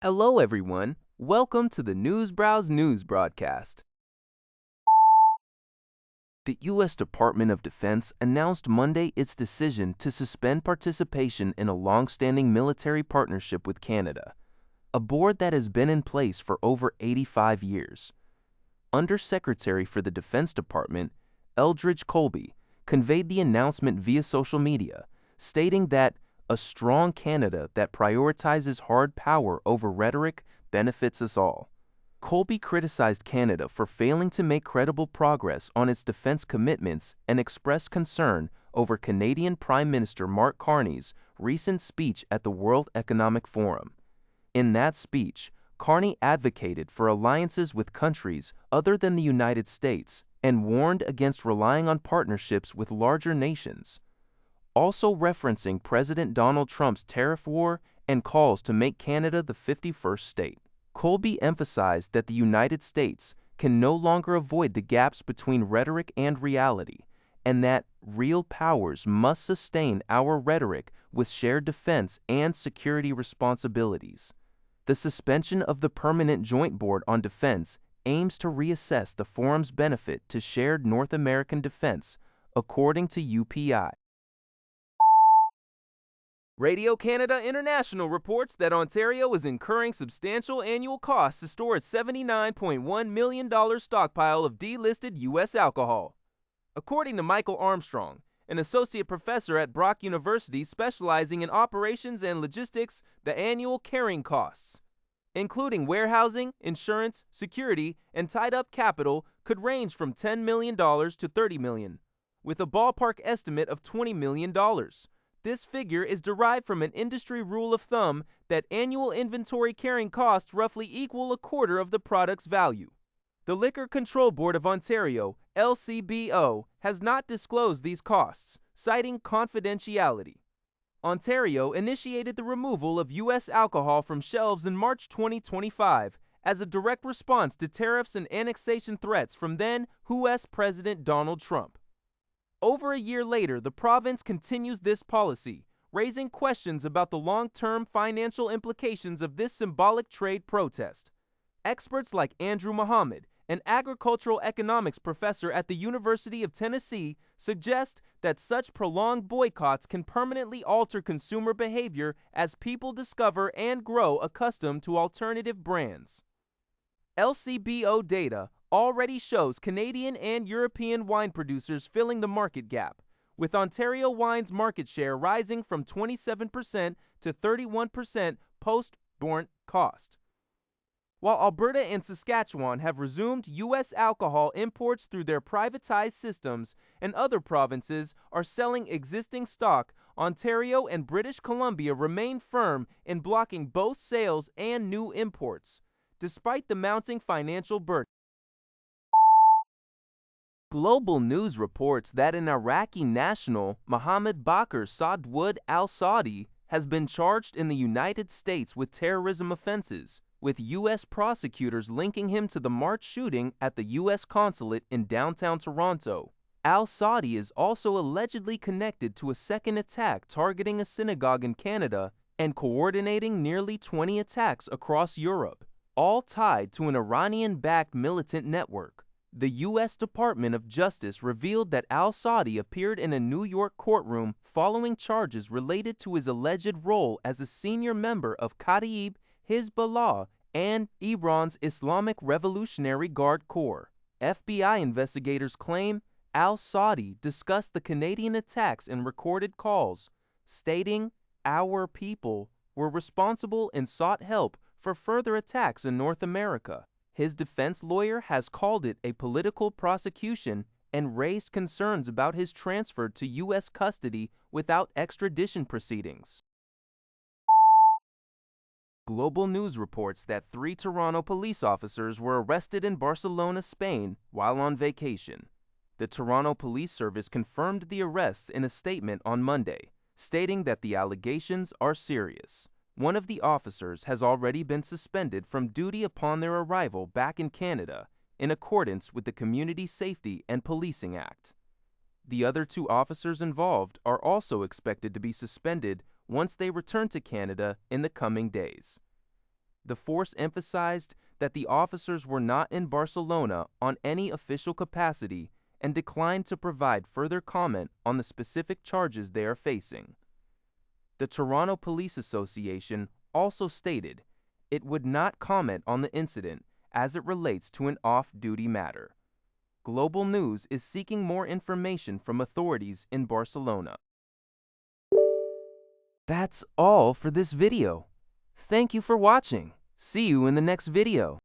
Hello, everyone. Welcome to the Newsbrowse News broadcast. The U.S. Department of Defense announced Monday its decision to suspend participation in a long-standing military partnership with Canada, a board that has been in place for over 85 years. Undersecretary for the Defense Department, Eldridge Colby, conveyed the announcement via social media, stating that a strong Canada that prioritizes hard power over rhetoric benefits us all. Colby criticized Canada for failing to make credible progress on its defense commitments and expressed concern over Canadian Prime Minister Mark Carney's recent speech at the World Economic Forum. In that speech, Carney advocated for alliances with countries other than the United States and warned against relying on partnerships with larger nations. Also referencing President Donald Trump's tariff war and calls to make Canada the 51st state. Colby emphasized that the United States can no longer avoid the gaps between rhetoric and reality, and that real powers must sustain our rhetoric with shared defense and security responsibilities. The suspension of the Permanent Joint Board on Defense aims to reassess the forum's benefit to shared North American defense, according to UPI. Radio Canada International reports that Ontario is incurring substantial annual costs to store its $79.1 million stockpile of delisted U.S. alcohol. According to Michael Armstrong, an associate professor at Brock University specializing in operations and logistics, the annual carrying costs, including warehousing, insurance, security, and tied-up capital, could range from $10 million to $30 million, with a ballpark estimate of $20 million. This figure is derived from an industry rule of thumb that annual inventory carrying costs roughly equal a quarter of the product's value. The Liquor Control Board of Ontario, LCBO, has not disclosed these costs, citing confidentiality. Ontario initiated the removal of U.S. alcohol from shelves in March 2025 as a direct response to tariffs and annexation threats from then U.S. President Donald Trump. Over a year later, the province continues this policy, raising questions about the long-term financial implications of this symbolic trade protest. Experts like Andrew Muhammad, an agricultural economics professor at the University of Tennessee, suggest that such prolonged boycotts can permanently alter consumer behavior as people discover and grow accustomed to alternative brands. LCBO data already shows Canadian and European wine producers filling the market gap, with Ontario wine's market share rising from 27% to 31% post-borne cost. While Alberta and Saskatchewan have resumed U.S. alcohol imports through their privatized systems and other provinces are selling existing stock, Ontario and British Columbia remain firm in blocking both sales and new imports, despite the mounting financial burden. Global News reports that an Iraqi national, Mohammed Bakr Saadwood al-Saudi, has been charged in the United States with terrorism offenses, with U.S. prosecutors linking him to the March shooting at the U.S. consulate in downtown Toronto. Al-Saudi is also allegedly connected to a second attack targeting a synagogue in Canada and coordinating nearly 20 attacks across Europe, all tied to an Iranian-backed militant network. The U.S. Department of Justice revealed that al-Saudi appeared in a New York courtroom following charges related to his alleged role as a senior member of Kataib Hezbollah and Iran's Islamic Revolutionary Guard Corps. FBI investigators claim al-Saudi discussed the Canadian attacks in recorded calls, stating, "Our people were responsible and sought help for further attacks in North America." His defense lawyer has called it a political prosecution and raised concerns about his transfer to U.S. custody without extradition proceedings. Global News reports that 3 Toronto police officers were arrested in Barcelona, Spain, while on vacation. The Toronto Police Service confirmed the arrests in a statement on Monday, stating that the allegations are serious. One of the officers has already been suspended from duty upon their arrival back in Canada, in accordance with the Community Safety and Policing Act. The other 2 officers involved are also expected to be suspended once they return to Canada in the coming days. The force emphasized that the officers were not in Barcelona on any official capacity and declined to provide further comment on the specific charges they are facing. The Toronto Police Association also stated it would not comment on the incident as it relates to an off-duty matter. Global News is seeking more information from authorities in Barcelona. That's all for this video. Thank you for watching. See you in the next video.